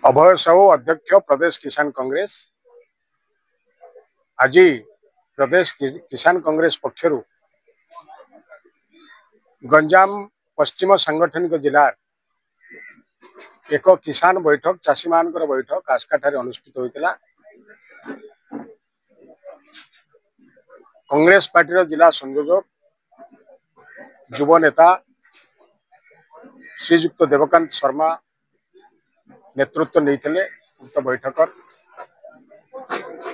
अभय साहू अध्यक्ष प्रदेश किसान कांग्रेस आज प्रदेश किसान कांग्रेस पक्षरु गंजाम पश्चिम सांगठनिक जिला एक किसान बैठक चाषी मान बैठक आस्काठारे अनुष्ठित होता। कांग्रेस पार्टी जिला संयोजक युव नेता श्रीजुक्त देवकांत शर्मा नेतृत्व नहीं उक्त बैठक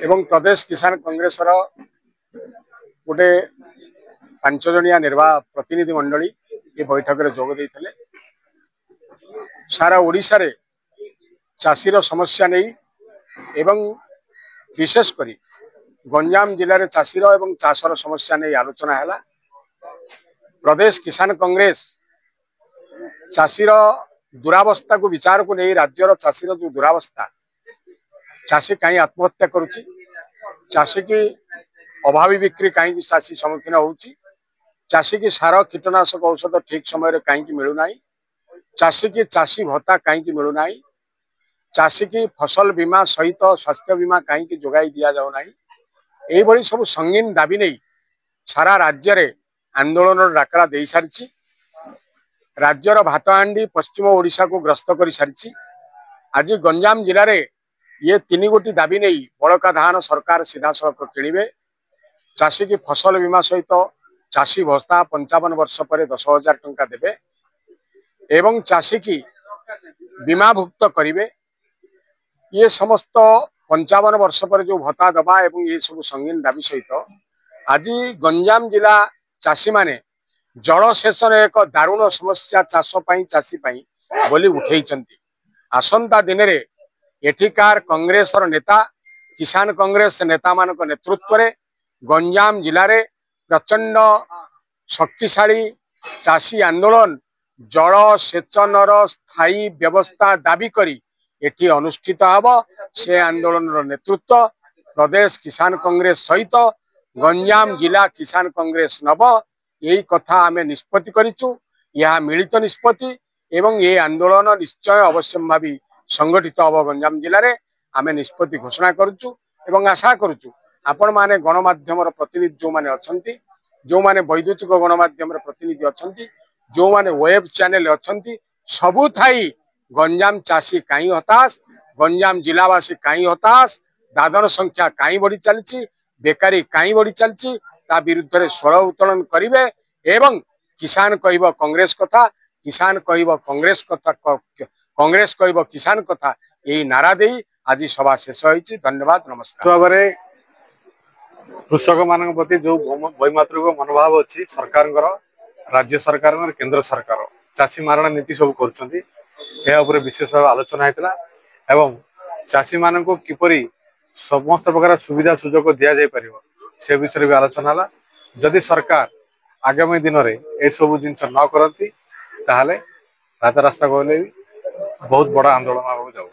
एवं प्रदेश किसान कांग्रेस गोटे 5 जणिया निर्वाह प्रतिनिधि मंडली ये बैठक में जोग देते। सारा ओडिशा रे चाषीर समस्या नहीं एवं विशेषकर गंजाम जिले में चाषीर एवं चाषर समस्या नहीं आलोचना है। प्रदेश किसान कांग्रेस चाषीर दुरावस्था को विचार को नहीं राज्यर चाषीर जो दुरावस्था चाषी कहीं आत्महत्या करुच्ची चाषी की अभावी बिक्री कहीं चाषी सम्मुखीन होउची चाषी की सार कीटनाशक औषध ठीक समय कहीं मिलूना चाषी की चाषी भत्ता कहीं मिलूना चाषी की फसल बीमा सहित स्वास्थ्य बीमा कहीं जोगाई दि जाऊना यही सब संगीन दाबी नहीं सारा राज्य रे आंदोलन डाकरा दे सारी राज्यर भातहांडी पश्चिम ओडिशा को ग्रस्त कर सारी। आज गंजाम जिले में ये 3 गोटी दाबी नहीं बड़का धान सरकार सीधा सड़क किणवे चाषी की फसल बीमा सहित चाषी भत्ता 55 वर्ष पर 10,000 टंका देवे एवं चाषी की बीमाभुक्त करेंगे। ये समस्त 55 वर्ष पर जो भत्ता दबा एवं ये सब संगीन दाबी सहित आज गंजाम जिला चाषी माने जलसेचन एक दारुण समस्या चाषपाई चाषी बोली उठे आसंता दिन में एठिकार कांग्रेस नेता किसान कांग्रेस नेता मान नेतृत्व में गंजाम जिले में प्रचंड शक्तिशाली चाषी आंदोलन जल सेचन स्थायी व्यवस्था दाबी करी एठी अनुष्ठित हब। से आंदोलन नेतृत्व प्रदेश किसान कांग्रेस सहित गंजाम जिला किसान कांग्रेस नब यही कथा आम निष्पत्ति करिचु। यह मिलित निष्पत्ति एवं ये आंदोलन निश्चय अवश्यंभावी संगठित हब गंजाम जिले में आम निष्पत्ति घोषणा करुचु एवं आशा करुचु आपण माने गणमाध्यम प्रतिनिधि जो माने अछंती जो माने वैद्युतिक गणमाध्यम प्रतिनिधि अछंती जो माने वेब चैनल अछंती सबु थाई गंजाम चाषी कहीं हताश गंजाम जिलावासी कहीं हताश दादन संख्या कहीं बढ़ी चलती बेकारी कहीं बढ़ी चलती ता विरुद्ध रे स्वर उत्तोलन करिवे एवं किसान कहब कांग्रेस कथा किसान कहब कांग्रेस कथा कांग्रेस कहब किसान कथा यही नारा दे आज सभा शेष होइछि। धन्यवाद नमस्कार। भाव कृषक मान प्रति जो वैमात्रिक मनोभाव अच्छी सरकार राज्य सरकार केंद्र सरकार चाषी मारणा नीति सब कर विशेष भाव आलोचना होता एवं चाषी मान को किपरि समस्त प्रकार सुविधा सुजोग दि जापर से विषय भी आलोचना है। जदि सरकार आगामी दिन में यह सब जिनस न करती रास्ता कहले बहुत बड़ा आंदोलन जाऊ।